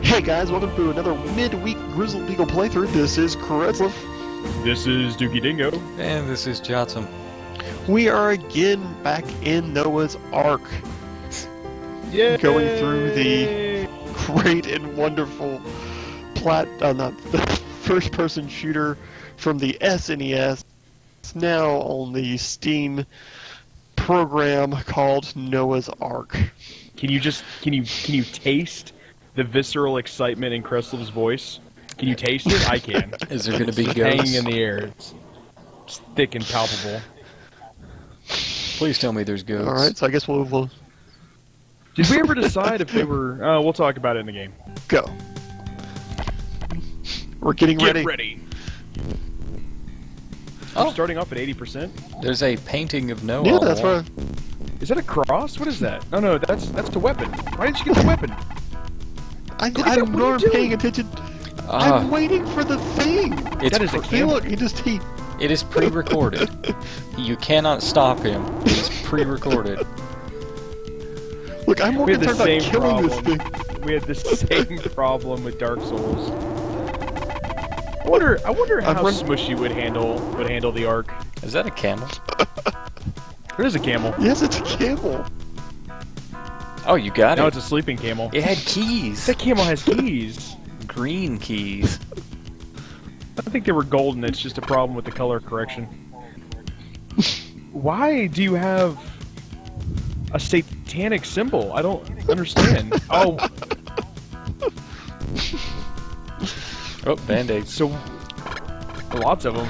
Hey guys, welcome to another midweek Grizzled Beagle playthrough. This is Kreslev. This is Dingo. And this is Jotsam. We are again back in Noah's Ark. Yay! Going through the great and wonderful first-person shooter from the SNES. It's now on the Steam program called Noah's Ark. Can you taste the visceral excitement in Kreslev's voice? Can you taste it? I can. Is there going to be It's ghosts? hanging in the air. It's thick and palpable. Please tell me there's ghosts. Alright, so I guess we'll Did we ever decide if they were... Oh, we'll talk about it in the game. go. We're getting Get ready. ready. Oh. We're starting off at 80%. There's a painting of Noah. Yeah, on the that's wall. right. Is that a cross? What is that? Oh no, that's the weapon. Why didn't you get the weapon? I'm what are you not doing? paying attention. I'm waiting for the thing. It's That is a Hey, camel. look, he It is pre-recorded. You cannot stop him. It is pre-recorded. Look, I'm more We had the concerned about same killing this problem. thing. We had the same problem with Dark Souls. I wonder how Smushy would handle the Ark. Is that a camel? It is a camel. Yes, it's a camel. Oh, you got Now it. it's a sleeping camel. It had keys. That camel has keys. Green keys. I think they were golden. It's just a problem with the color correction. Why do you have a satanic symbol? I don't understand. Oh, Oh, band-aids. so lots of them.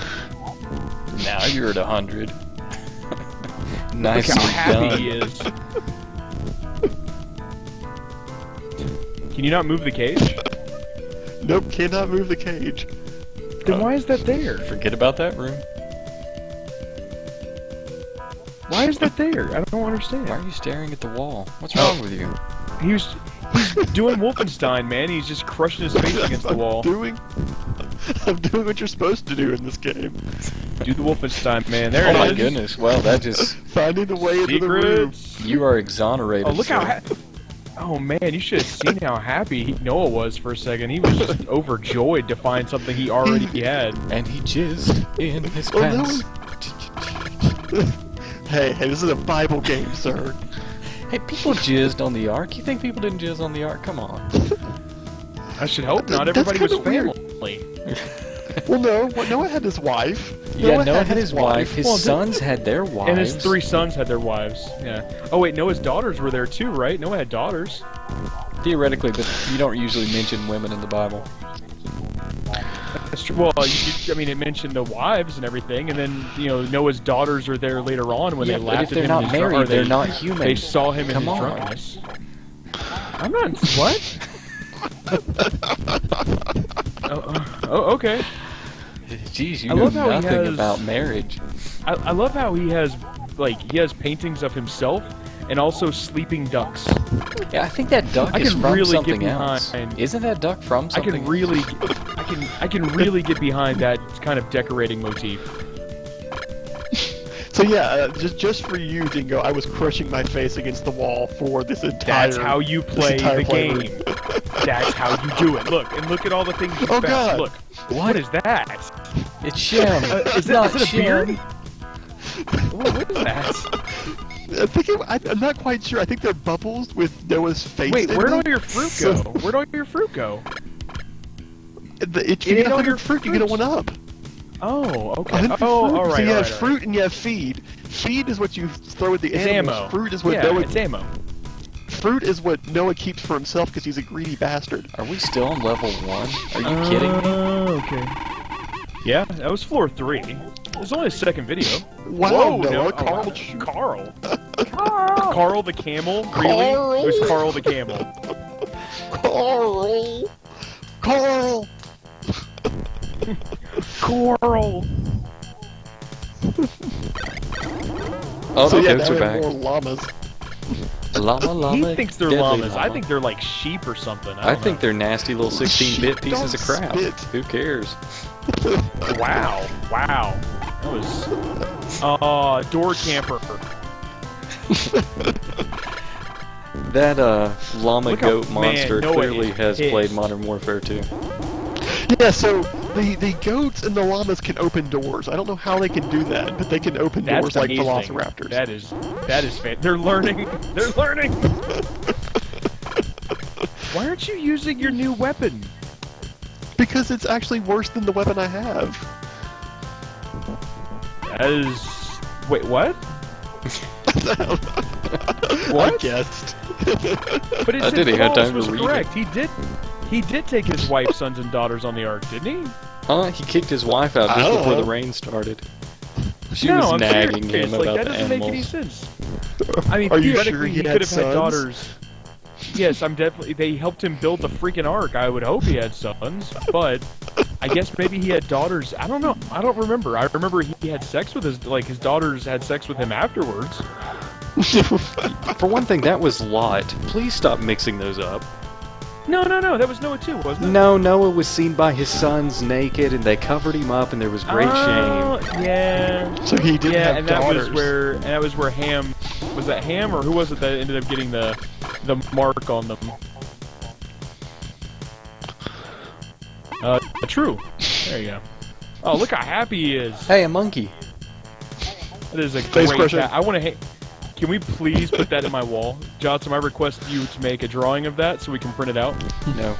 Now you're at 100. Look Nicely how happy done. he is. Can you not move the cage? Nope, cannot move the cage. Then why is that there? Forget about that room. Why is that there? I don't understand. Why are you staring at the wall? What's wrong with you? He's doing Wolfenstein, man. He's just crushing his face against the wall. I'm doing what you're supposed to do in this game. Do the Wolfenstein, man. There Oh it my is. goodness. Well, that just... Finding the way into the room. Secrets. You are exonerated. Oh, look how... sir. Oh, man, you should have seen how happy Noah was for a second. He was just overjoyed to find something he already had. And he jizzed in his Oh, no. pants. Hey, this is a Bible game, sir. Hey, people jizzed on the Ark. You think people didn't jizz on the Ark? Come on. I should hope not. That's Everybody was kinda weird. family. Well, no. Noah had his wife. Yeah, Noah had his wife. His Well, sons had their wives. And his 3 sons had their wives. Yeah. Oh, wait, Noah's daughters were there too, right? Noah had daughters. Theoretically, but you don't usually mention women in the Bible. That's true. Well, I mean, it mentioned the wives and everything, and then, you know, Noah's daughters are there later on when Yeah, they but laughed if at they're him not in his married, they're they, not human. They saw him Come in his on. drunkenness. I'm not... What? Oh, okay. Jeez, you I know love how he nothing has- about marriage. I love how he has paintings of himself and also sleeping ducks. Yeah, I think that duck I is can from really get something else. behind- Isn't that duck from I something? can really get behind that kind of decorating motif. So yeah, just for you, Dingo, I was crushing my face against the wall for this entire. That's how you play entire the playthrough. game. That's how you do it. Look at all the things you Oh, found. God. Look. What is that? It's Shem. Is not it a Shem. beard? What is that? I'm not quite sure. I think they're bubbles with Noah's face. Wait, in where'd them. all your fruit So- go? Where'd all your fruit go? If you It get ate all 100 your fruit, you get a fruits. 1-up. Oh, okay. 100 Oh, fruit. all right. So you all have right, all fruit right. and you have feed. Feed is what you throw at the It's animals. ammo. Fruit is what Yeah, Noah. it's ammo. Fruit is what Noah keeps for himself because he's a greedy bastard. Are we still on level 1? Are you kidding me? Okay. Yeah, that was floor 3. It was only a second video. Wow, Whoa, Noah, no, Carl. Carl. Carl the camel? Really? Carl. It was Carl the camel. Carl. Carl. Coral. Oh, So the yeah, goats now are we have back. more llamas. Llama, llama. He thinks they're deadly llamas. I llama. think they're like sheep or something. I think they're nasty little 16-bit pieces of Don't crap. spit. Who cares? Wow. Wow. That was... door camper. That llama Look how- goat monster man, Noah clearly is has pissed. played Modern Warfare 2. Yeah, so the goats and the llamas can open doors. I don't know how they can do that, but they can open doors like amazing. velociraptors. That is They're learning. They're learning. Why aren't you using your new weapon? Because it's actually worse than the weapon I have. That is. Wait, what? What? I guessed. But I did, he had time to read correct. He did take his wife, sons, and daughters on the ark, didn't he? He kicked his wife out just before the rain started. She was I'm nagging serious. him Like, about that the doesn't make any animals. sense. I mean, Are you theoretically, sure he he had could have had sons? daughters. Yes, I'm definitely. They helped him build the freaking ark. I would hope he had sons, but I guess maybe he had daughters. I don't know. I don't remember. I remember he had sex with his daughters had sex with him afterwards. For one thing, that was Lot. Please stop mixing those up. No. That was Noah too, wasn't it? No, Noah was seen by his sons naked, and they covered him up, and there was great shame. Yeah. So he did have and daughters. that was where Ham was that Ham or who was it that ended up getting the mark on them? True. There you go. Oh, look how happy he is. Hey, a monkey. That is a Face great crusher. cat. I want to. Can we please put that in my wall, Jotsam? I request you to make a drawing of that so we can print it out. No.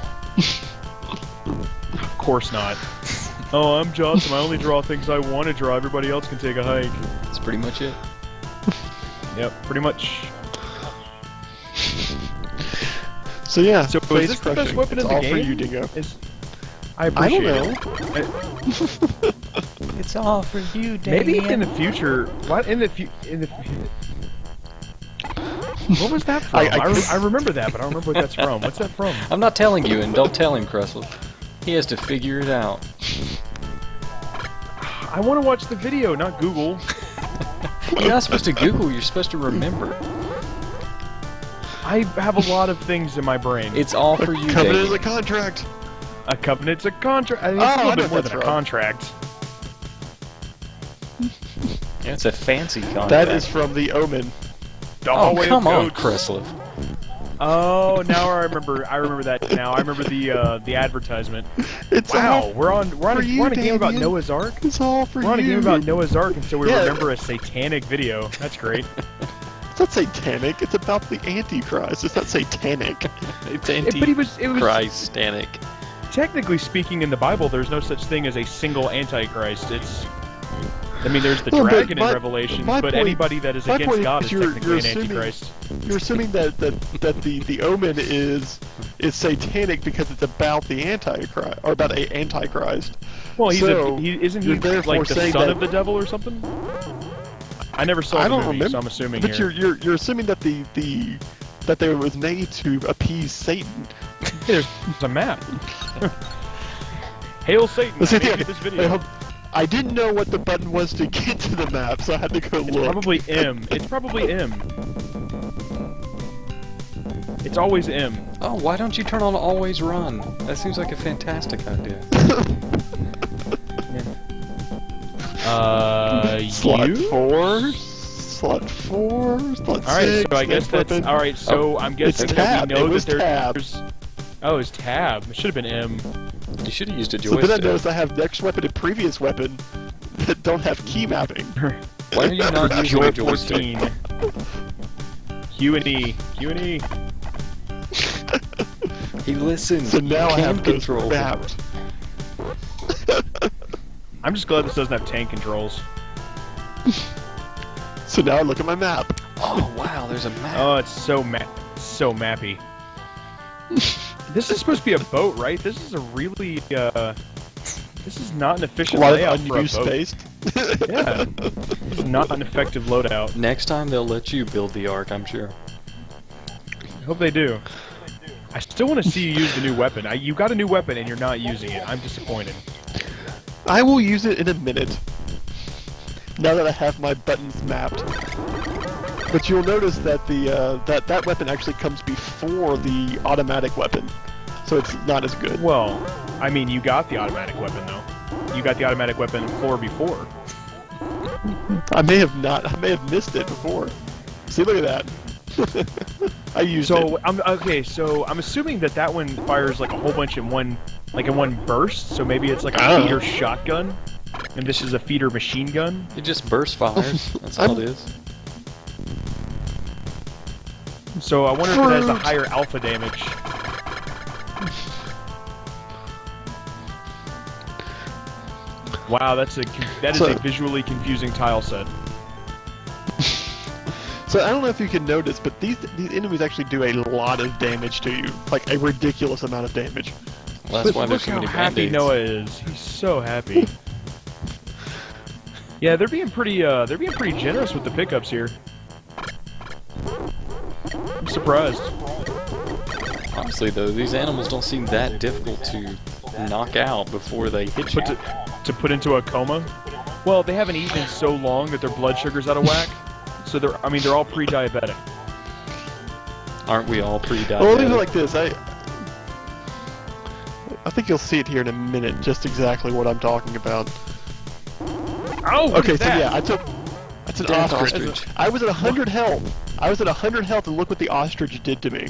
Of course not. Oh, I'm Jotsam. I only draw things I want to draw. Everybody else can take a hike. That's pretty much it. Yep, pretty much. So yeah, So face is this the best crushing. weapon It's in the all game? for you, Dingo. I I appreciate don't know. it. It's all for you, Maybe in the future. What in the What was that from? I remember that, but I don't remember what that's from. What's that from? I'm not telling you, and don't tell him, Kreslev. He has to figure it out. I want to watch the video, not Google. You're not supposed to Google, you're supposed to remember. I have a lot of things in my brain. It's all for you, Covenant is David. a contract. A covenant's a contract. I mean, it's Oh, a I little know bit more that's than a wrong. contract. Yeah, it's a fancy contract. That is from The Omen. The Oh, hallway of come on, goats. Kreslev. Oh, now I remember. I remember that now. I remember the advertisement. It's Wow, all we're on for you, a game about Damien. Noah's Ark. It's all for We're on a you. game about Noah's Ark, and so we Yeah. remember a satanic video. That's great. It's not satanic. It's about the Antichrist. It's not satanic. It's But it was Christanic. technically speaking in the Bible. There's no such thing as a single Antichrist. I mean, there's the No, but dragon in my- Revelation, my but point- anybody that is my against point God is is technically an assuming- Antichrist. You're assuming that the Omen is satanic because it's about the Antichrist or about a Antichrist. Well, So, isn't he you're therefore like the saying son that- of the devil or something? I never saw I the don't movie, remember. so I'm assuming But here. you're assuming that that they was made to appease Satan. There's a map. Hail Satan! Let's I see, made you this I video. hope- I didn't know what the button was to get to the map, so I had to go It's look. probably M. It's probably M. It's always M. Oh, why don't you turn on Always Run? That seems like a fantastic idea. Slot You? 4, slot 4, slot 6. All right, so I guess next that's weapon. all right. So I'm guessing It's that tab. we know It was that tab. there's. Oh, it's tab. It should have been M. You should have used a So then I joystick. noticed I have next weapon and previous weapon that don't have key mapping. Why are you not using a joystick? 14. Q and E. Q and E. He listens. So now I Can have those control. mapped. I'm just glad this doesn't have tank controls. So now I look at my map. Oh wow, there's a map. Oh, it's so mappy. This is supposed to be a boat, right? This is a really this is not an A efficient lot layout of for a unused boat. space. Yeah, this is not an effective loadout. Next time they'll let you build the ark, I'm sure. I hope they do. I still want to see you use the new weapon. You got a new weapon and you're not using it. I'm disappointed. I will use it in a minute. Now that I have my buttons mapped. But you'll notice that the that weapon actually comes before the automatic weapon, so it's not as good. Well, I mean, you got the automatic weapon though. You got the automatic weapon floor before. I may have missed it before. See, look at that. I used it. So I'm okay. So I'm assuming that one fires like a whole bunch in one burst. So maybe it's like a feeder shotgun, and this is a feeder machine gun. It just burst fires. That's all it is. So I wonder if it has a higher alpha damage. Wow, that is a visually confusing tile set. So I don't know if you can notice, but these enemies actually do a lot of damage to you, like a ridiculous amount of damage. Well, that's why Look there's so how many happy band-aids. Noah is. He's so happy. Yeah, they're being pretty generous with the pickups here. I'm surprised. Honestly, though, these animals don't seem that difficult to knock out before they hit you. To put into a coma. Well, they haven't eaten in so long that their blood sugar's out of whack. So they're all pre-diabetic. Aren't we all pre-diabetic? Well, leave it like this. I think you'll see it here in a minute, just exactly what I'm talking about. Oh, okay, so yeah, that's an Death ostrich. ostrich. I was at 100 health. I was at 100 health, and look what the ostrich did to me.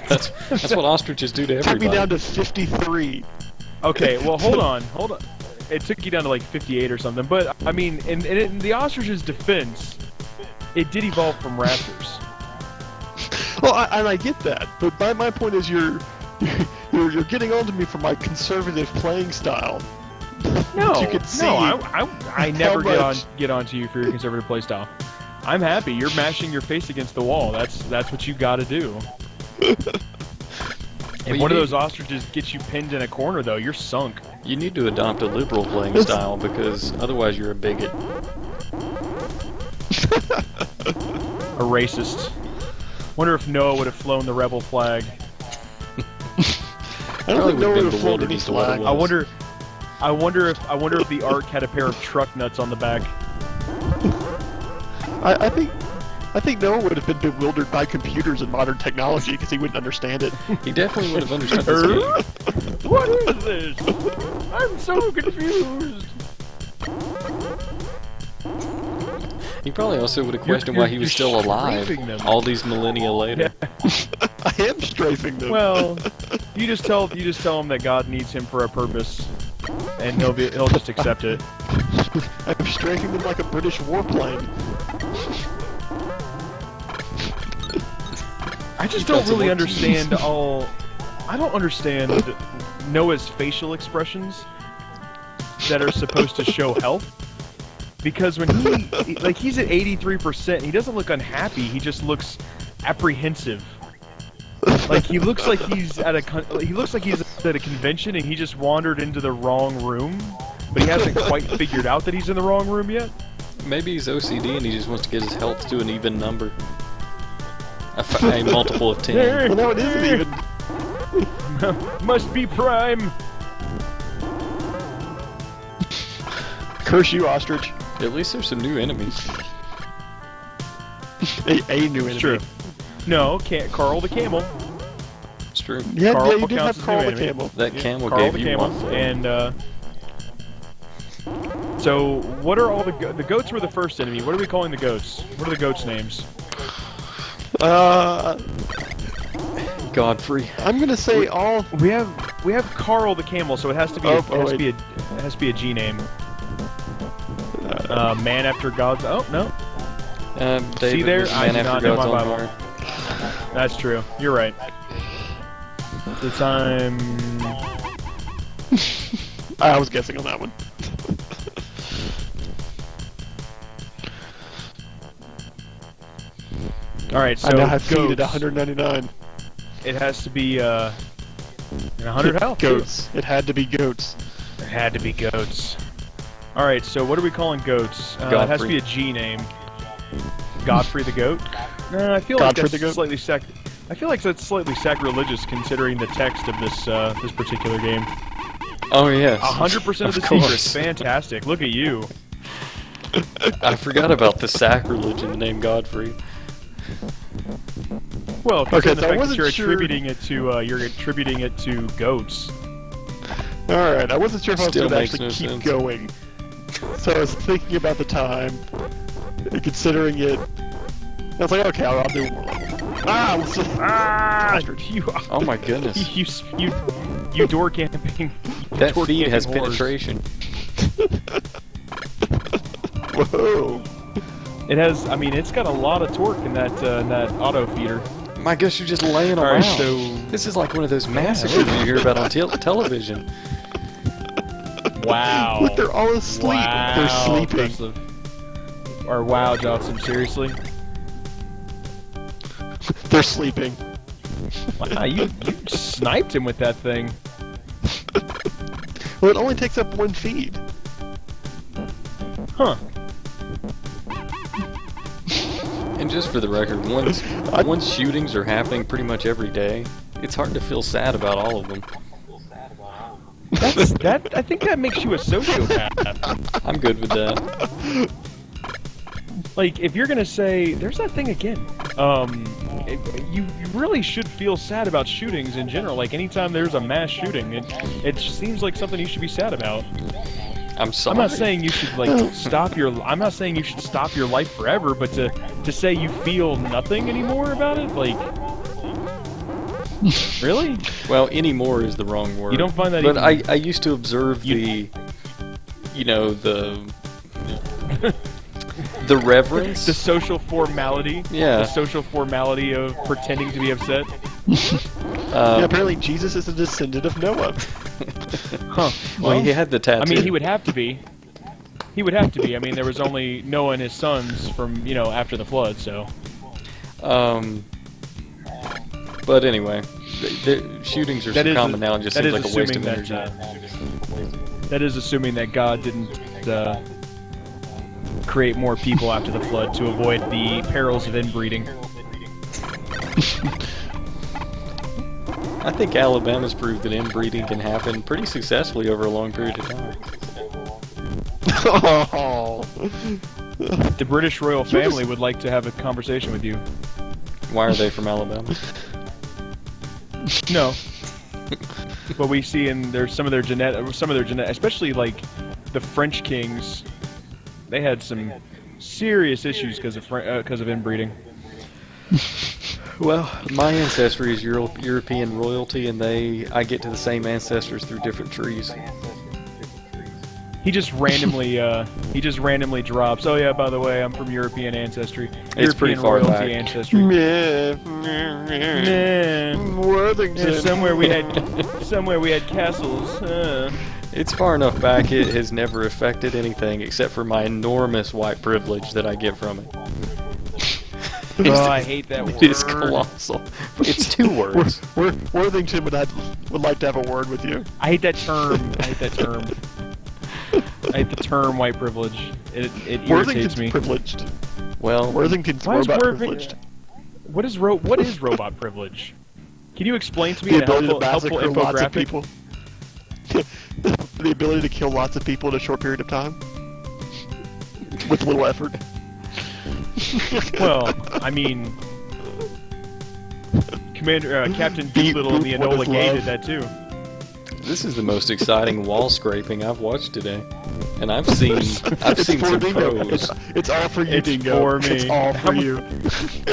that's what ostriches do to It everybody. took me down to 53. Okay, well, hold on. It took you down to like 58 or something. But I mean, in the ostrich's defense, it did evolve from raptors. Well, I get that, but my point is you're getting on to me for my conservative playing style. No, You could see I never much- get onto you for your conservative playstyle. I'm happy. You're mashing your face against the wall. That's what you got to do. If one of those ostriches gets you pinned in a corner, though, you're sunk. You need to adopt a liberal playing style, because otherwise you're a bigot. A racist. Wonder if Noah would have flown the rebel flag. I don't think no one been would have flown bewildered any as to what it flag. was. I wonder if the Ark had a pair of truck nuts on the back. I think Noah would have been bewildered by computers and modern technology because he wouldn't understand it. He definitely would have understood this game. What is this? I'm so confused. He probably also would have questioned why he was still alive strafing them. all these millennia later. I am strafing them. Well, you just tell him that God needs him for a purpose, and he'll just accept it. I'm strafing them like a British warplane. I just You've don't got some really more understand keys. I don't understand Noah's facial expressions that are supposed to show health. Because when he's at 83%, he doesn't look unhappy. He just looks apprehensive. Like he looks like he's at a convention and he just wandered into the wrong room, but he hasn't quite figured out that he's in the wrong room yet. Maybe he's OCD and he just wants to get his health to an even number. A multiple of 10. Well, no, it isn't even. Must be prime. Curse you, ostrich. At least there's some new enemies. A new enemy. True. No, Carl the camel. It's true. Yeah, Carl you did counts have as Carl new the enemy. camel. That camel Carl gave the you camel, one. and so what are all the goats were the first enemy? What are we calling the goats? What are the goats' names? Godfrey. I'm gonna say all. We have Carl the camel, so it has to be it has to be a G name. Man after God's. Oh no, David see there, was I man do after not know God's my own Bible. heart. That's true. You're right. The time. I was guessing on that one. All right, so I now have feed goats. at 199. It has to be 100 health. too. Goats. It had to be goats. It had to be goats. All right, so what are we calling goats? It has to be a G name. Godfrey the goat. I feel like Godfrey that's the goat? slightly I feel like that's slightly sacrilegious considering the text of this this particular game. Oh yes. 100% of the course. secrets. Fantastic. Look at you. I forgot about the sacrilege in the name Godfrey. Well, Okay, considering the so I fact that wasn't you're sure- attributing it to goats. Alright, I wasn't sure if I was Still going to makes actually no keep sense. going. So I was thinking about the time, and considering it. I was like, okay, I'll do more level. Ah, what's the... You, Oh my goodness. you door camping. That door feed has camping horse. penetration. Whoa. It has. I mean, it's got a lot of torque in that auto feeder. My gosh, you're just laying them Alright, out. so This is like one of those massacres you hear about on television. wow. Look, they're all asleep. Wow, They're sleeping. Kreslev. Or wow, Jotsam, seriously? They're sleeping. Wow, you sniped him with that thing. Well, it only takes up one feed. Huh. And just for the record, once shootings are happening pretty much every day, it's hard to feel sad about all of them. I think that makes you a sociopath. I'm good with that. Like, if you're gonna say, there's that thing again. You really should feel sad about shootings in general. Like, anytime there's a mass shooting, it seems like something you should be sad about. I'm sorry. I'm not saying you should like stop your. I'm not saying you should stop your life forever, but to say you feel nothing anymore about it, like, really? Well, anymore is the wrong word. You don't find that? But even... I used to observe the reverence, the social formality. Yeah. The social formality of pretending to be upset. Yeah, apparently Jesus is a descendant of Noah. Huh. Well, he had the tattoo. I mean, he would have to be. He would have to be. I mean, there was only Noah and his sons from, after the flood, so. But anyway, the shootings are so common now, and just seems like a waste of energy. That is assuming that God didn't create more people after the flood to avoid the perils of inbreeding. I think Alabama's proved that inbreeding can happen pretty successfully over a long period of time. Oh. The British royal family would like to have a conversation with you. Why are they from Alabama? No. But we see in some of their genetic, especially like the French kings, they had some serious issues because of inbreeding. Well, my ancestry is European royalty, and I get to the same ancestors through different trees. He just randomly drops. Oh yeah, by the way, I'm from European ancestry. It's pretty European far royalty back. ancestry. Worthington. Yeah, somewhere we had castles. It's far enough back it has never affected anything except for my enormous white privilege that I get from it. Oh, I hate that word. It is colossal. It's 2 words. Worthington would like to have a word with you. I hate that term. I hate the term white privilege. It irritates Worthington's me. Privileged. Well, Worthington's Why is robot Worthing- privileged. What is robot privilege? Can you explain to me The in a ability to helpful massacre lots of infographic? people. The ability to kill lots of people in a short period of time. With little effort. Well, I mean, Captain Doolittle and the Enola Gay did that too. This is the most exciting wall scraping I've watched today, and I've seen some Dingo. pros. It's all for you, It's Dingo. for me. It's all for you.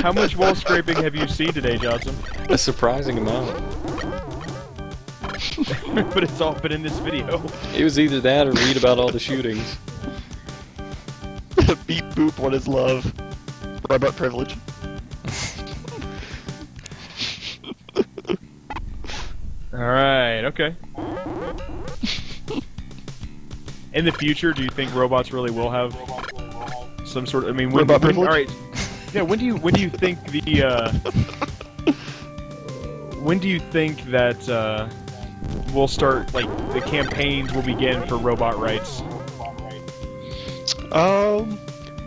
How much wall scraping have you seen today, Jotsam? A surprising amount. But it's all been in this video. It was either that or read about all the shootings. Beep boop, what is love? Robot privilege. Alright, okay. In the future, do you think robots really will have some sort of... I mean, Robot privilege? Alright. Yeah, when do you think the, when do you think that, we'll start, like, the campaigns will begin for robot rights?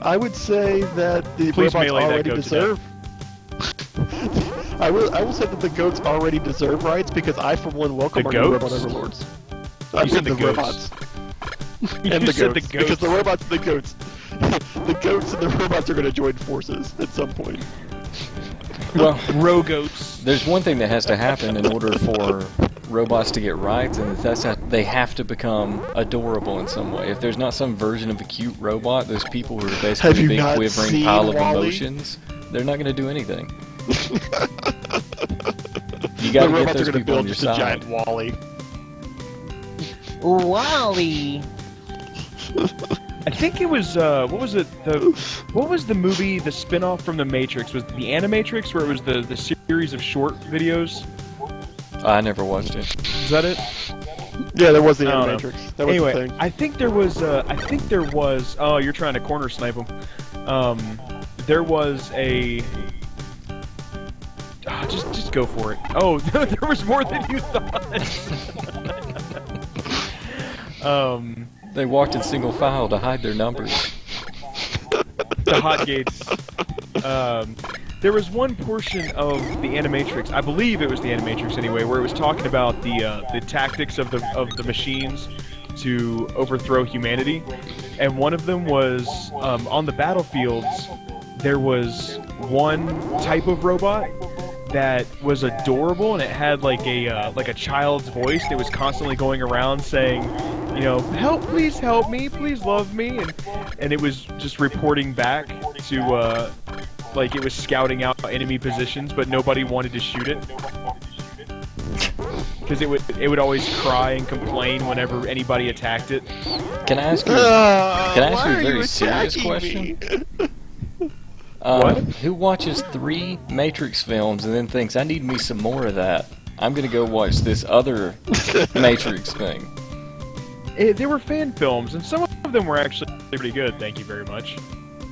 I would say that the Please robots melee that already goat to deserve... I will say that the goats already deserve rights because I, for one, welcome The our new goats? robot overlords. You said the goats. robots. You And the said goats, the goats. because the robots and the goats. The goats and the robots are going to join forces at some point. Well, Rogoats. there's one thing that has to happen in order for robots to get rights, and that's that they have to become adorable in some way. If there's not some version of a cute robot, those people who are Have basically you a big not quivering seen pile of WALL-E? emotions, they're not going to do anything. You gotta the get robots those are gonna people on build your just a side. giant Wally. Wally. I think it was what was it? What was the movie? The spin-off from the Matrix was the Animatrix, where it was the series of short videos. I never watched it. Is that it? Yeah, there was the I don't know. Animatrix. That was Anyway, the thing. I think there was. Oh, you're trying to corner snipe him. There was a. Just go for it. Oh, there was more than you thought. They walked in single file to hide their numbers. The hot gates. There was one portion of the Animatrix, I believe it was the Animatrix anyway, where it was talking about the tactics of the machines to overthrow humanity, and one of them was on the battlefields. There was one type of robot that was adorable, and it had like a child's voice that was constantly going around saying, you know, please help me, please love me, and it was just reporting back to like it was scouting out enemy positions, but nobody wanted to shoot it because it would always cry and complain whenever anybody attacked it. Can I ask you? Can I ask you a very serious question? What? Who watches 3 Matrix films and then thinks, I need me some more of that? I'm gonna go watch this other Matrix thing. They were fan films, and some of them were actually pretty good, thank you very much.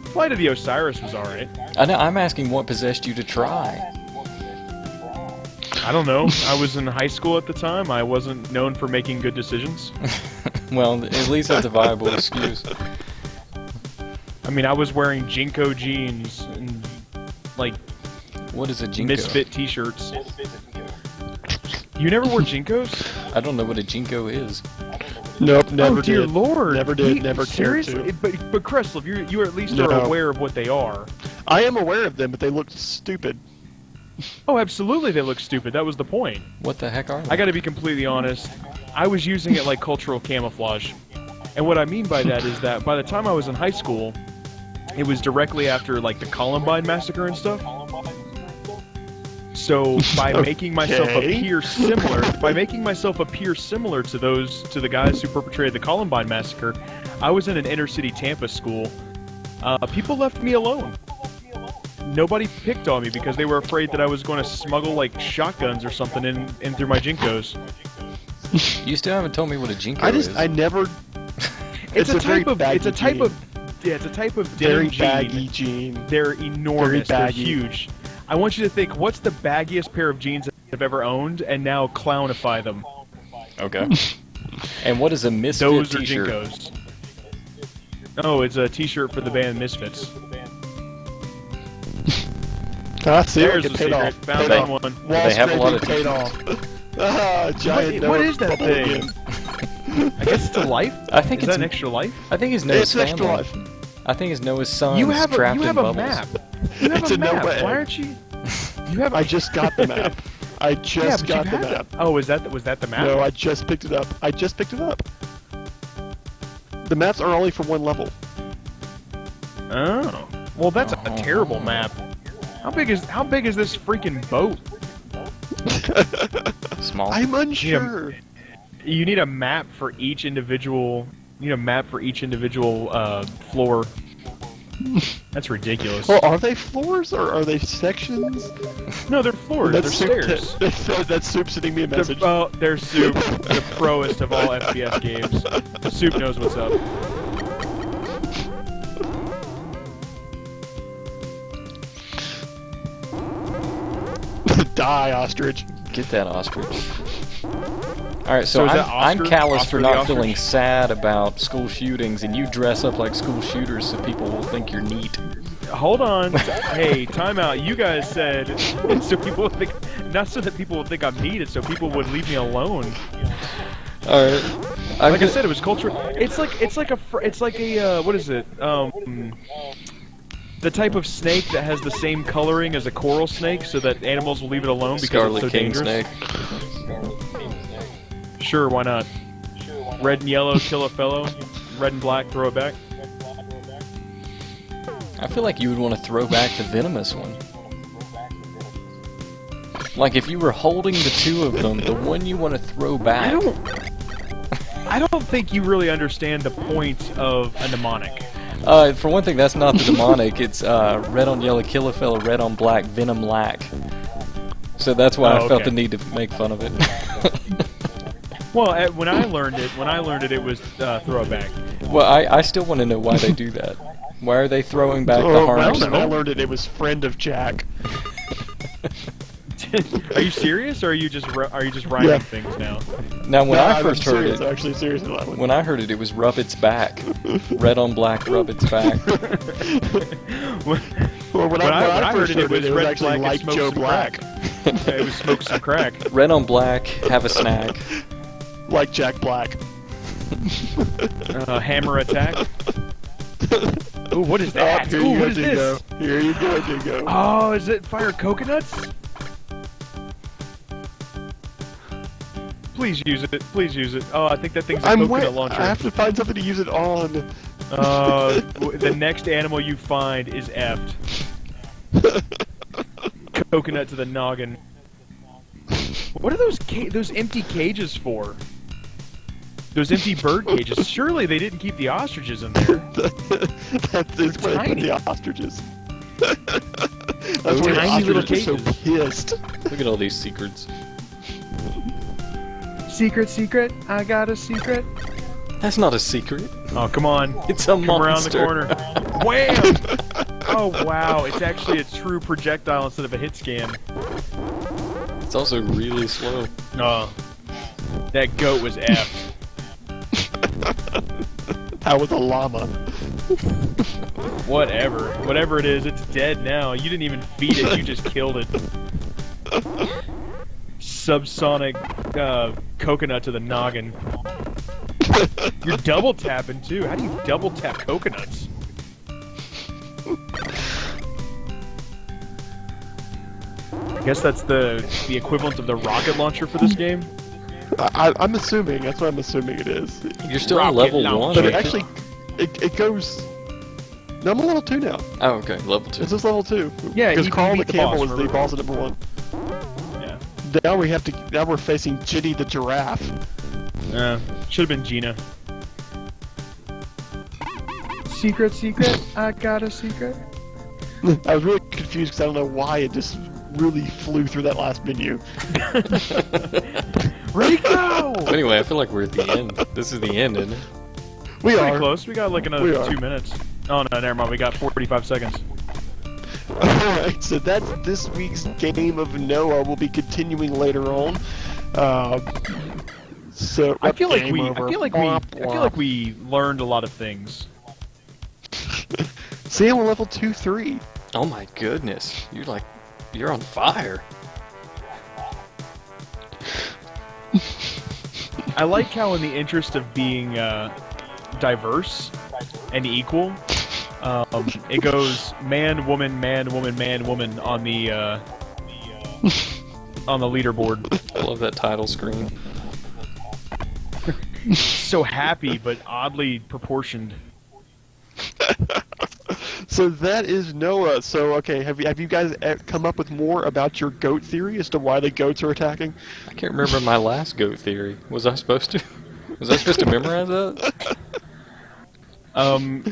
Flight of the Osiris was alright. I know, I'm asking what possessed you to try. I don't know. I was in high school at the time. I wasn't known for making good decisions. Well, at least that's a viable excuse. I mean, I was wearing Jinko jeans and, like, What is a Jinko? Misfit t-shirts. You never wore Jinkos? I don't know what a Jinko is. Nope, never Oh dear did. lord! Never did, never cared seriously? to. But Kreslev, you at least No. are aware of what they are. I am aware of them, but they look stupid. Oh, absolutely, they look stupid. That was the point. What the heck are they? I got to be completely honest. I was using it like cultural camouflage, and what I mean by that is that by the time I was in high school, it was directly after like the Columbine massacre and stuff. So by making myself appear similar, to the guys who perpetrated the Columbine massacre, I was in an inner city Tampa school. People left me alone. Nobody picked on me because they were afraid that I was going to smuggle like shotguns or something in through my Jinkos. You still haven't told me what a Jinko is. I never. It's a very type of baggy jean. it's a type of Very denim baggy jean. jean. They're enormous. They're baggy. huge. I want you to think, what's the baggiest pair of jeans I've ever owned, and now clownify them. Okay. And what is a Misfit Those are t-shirt? Jinkos. Oh, it's a t-shirt for the band Misfits. Ah, see, There's it the paid secret. off. Found Paid one. off. They have a lot of paid off. Ah, giant What Noah is that bubble thing? again. I guess it's a life. I think Is it's that an extra life? I think it's Noah's It's an extra family. life. I think it's Noah's son You have trapped a in bubbles. map. You have It's a a map. Noah egg. Why aren't you? You have. I just got the map. I yeah, just but got you the had map. that. Oh, was that the map? No, I just picked it up. The maps are only for one level. Oh. Well, that's a Oh. terrible map. How big is this freaking boat? Small. I'm unsure. You need a map for each individual. Floor. That's ridiculous. Well, are they floors or are they sections? No, they're floors. They're stairs. That's Soup sending me a message. They're Soup, the proest of all FPS games. Soup knows what's up. Die, ostrich. Get that ostrich. Alright, so is that I'm Oscar? callous Oscar for the not ostrich? feeling sad about school shootings, and you dress up like school shooters so people will think you're neat. Hold on. Hey, time out. You guys said so people would think, not so that people would think I'm needed, so people would leave me alone. Alright. Like I said, it was culture. It's like a what is it? The type of snake that has the same coloring as a coral snake, so that animals will leave it alone because Scarlet it's so King dangerous. Snake. Sure, why not? Red and yellow kill a fellow. Red and black throw it back. I feel like you would want to throw back the venomous one. Like, if you were holding the two of them, the one you want to throw back... I don't think you really understand the point of a mnemonic. For one thing, that's not the demonic. It's red on yellow, kill a fella, red on black, venom lack. So that's why I felt the need to make fun of it. Well, when I learned it, it was throw it back. Well, I still want to know why they do that. Why are they throwing back the harmless? When I learned it, it was friend of Jack. Are you serious, or are you just writing things now? Now, when I first heard it, it, actually serious about that one. when I heard it, it was rub its back, red on black, rub its back. When I heard first it, it was red, actually black, like Joe Black. It was smoke some crack. Red on black, have a snack. Like Jack Black. Hammer attack. Ooh, what is that? Here Ooh, you what go, is Dingo. this? Here you go, Dingo. Oh, is it fire coconuts? Please use it. Please use it. Oh, I think that thing's a coconut launcher. I have to find something to use it on. The next animal you find is effed. Coconut to the noggin. What are those empty cages for? Those empty bird cages. Surely they didn't keep the ostriches in there. That's where they put the ostriches. That's Those why the tiny little ostriches are so pissed. Look at all these secrets. Secret, I got a secret. That's not a secret. Oh, come on. It's a monster. Come around the corner. Wham! Oh, wow. It's actually a true projectile instead of a hit scan. It's also really slow. Oh. That goat was F. How was a llama? Whatever. Whatever it is, it's dead now. You didn't even feed it, you just killed it. Subsonic coconut to the noggin. You're double tapping too. How do you double tap coconuts? I guess that's the equivalent of the rocket launcher for this game. I'm assuming. That's what I'm assuming it is. You're still on level 1. But it actually, it goes. No, I'm on level 2 now. Oh, okay, level 2. It's just level 2. Yeah, because Carl the beat the Camel boss, was the boss at number 1. Yeah. Now we're facing Ginny the giraffe. Should have been Gina. Secret, I got a secret. I was really confused because I don't know why it just really flew through that last menu. Rico! Anyway, I feel like we're at the end. This is the end, isn't it? We Pretty are close. We got like another 2 minutes. Oh no, never mind. We got 45 seconds. Alright, so that's this week's game of Noah. We'll be continuing later on. So I feel like we learned a lot of things. See, I'm on level 2-3. Oh my goodness. You're on fire. I like how, in the interest of being diverse and equal, it goes man, woman, man, woman, man, woman on the leaderboard. I love that title screen. So happy, but oddly proportioned. So that is Noah. So okay, have you guys come up with more about your goat theory as to why the goats are attacking? I can't remember my last goat theory. Was I supposed to? Was I supposed to memorize that? I'm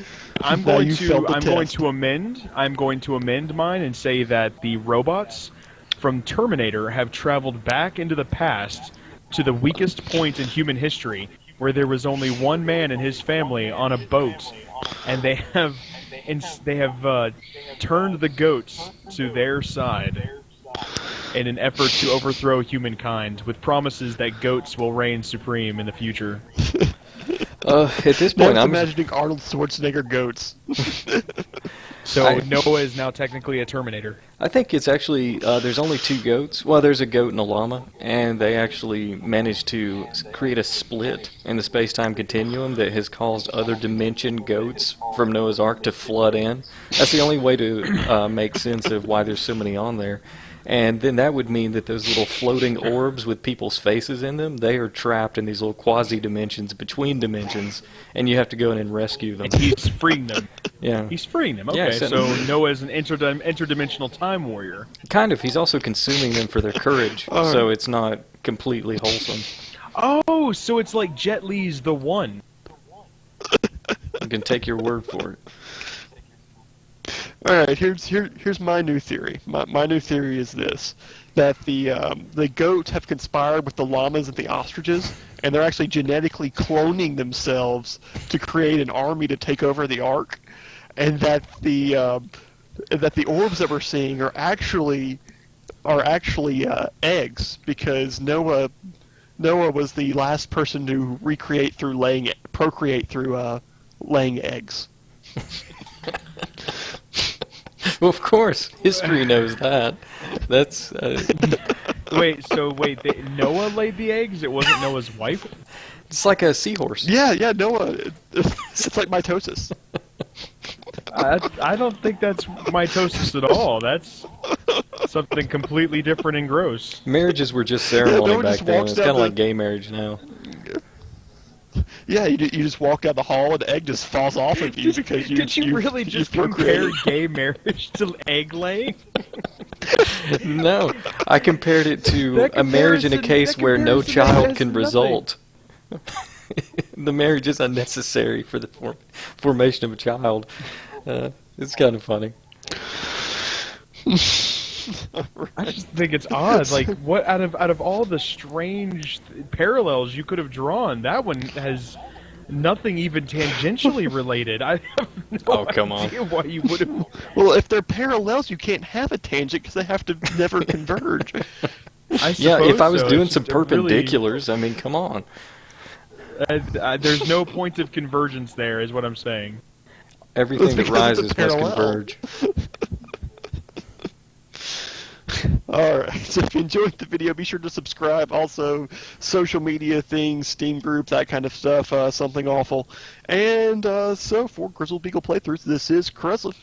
going to amend mine and say that the robots from Terminator have traveled back into the past to the weakest point in human history, where there was only one man and his family on a boat, and they have turned the goats to their side in an effort to overthrow humankind, with promises that goats will reign supreme in the future. At this point, I'm I'm imagining Arnold Schwarzenegger goats. So Noah is now technically a Terminator. I think it's actually, there's only 2 goats. Well, there's a goat and a llama, and they actually managed to create a split in the space-time continuum that has caused other dimension goats from Noah's Ark to flood in. That's the only way to make sense of why there's so many on there. And then that would mean that those little floating orbs with people's faces in them, they are trapped in these little quasi-dimensions between dimensions, and you have to go in and rescue them. And he's freeing them. Yeah. He's freeing them. Yeah, Okay, so Noah's an interdimensional time warrior. Kind of. He's also consuming them for their courage, Alright. so it's not completely wholesome. Oh, so it's like Jet Li's the one. You can take your word for it. All right, here's my new theory. My new theory is this: that the goats have conspired with the llamas and the ostriches, and they're actually genetically cloning themselves to create an army to take over the Ark, and that the orbs that we're seeing are actually eggs, because Noah was the last person to procreate through laying eggs. Well, of course, history knows that. That's Wait, Noah laid the eggs? It wasn't Noah's wife? it's like a seahorse. Yeah, Noah. It's like mitosis. I don't think that's mitosis at all. That's something completely different and gross. Marriages were just ceremony No one back just then. walks It's down kind of the- like gay marriage now. Yeah, you just walk down the hall and the egg just falls off of you because you. Did you really you just compare procreated. gay marriage to egg laying? No, I compared it to That a marriage in a comparison- case that where no comparison child has can nothing. result. The marriage is unnecessary for the formation of a child. It's kind of funny. I just think it's odd. Like, what out of all the strange parallels you could have drawn, that one has nothing even tangentially related. I have no Oh, come on. idea why you would have. Well, if they're parallels, you can't have a tangent because they have to never converge. Yeah, if I was so. doing It's some just a really- perpendiculars, I mean, come on. There's no point of convergence there, is what I'm saying. Everything that because it's a rises must parallel. converge. Alright, so if you enjoyed the video, be sure to subscribe. Also, social media things, Steam groups, that kind of stuff, something awful. And so, for Grizzled Beagle playthroughs, this is Kreslev.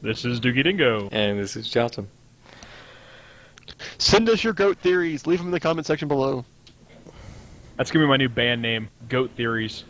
This is Doogie Dingo. And this is Jotsam. Send us your goat theories. Leave them in the comment section below. That's gonna be my new band name, Goat Theories.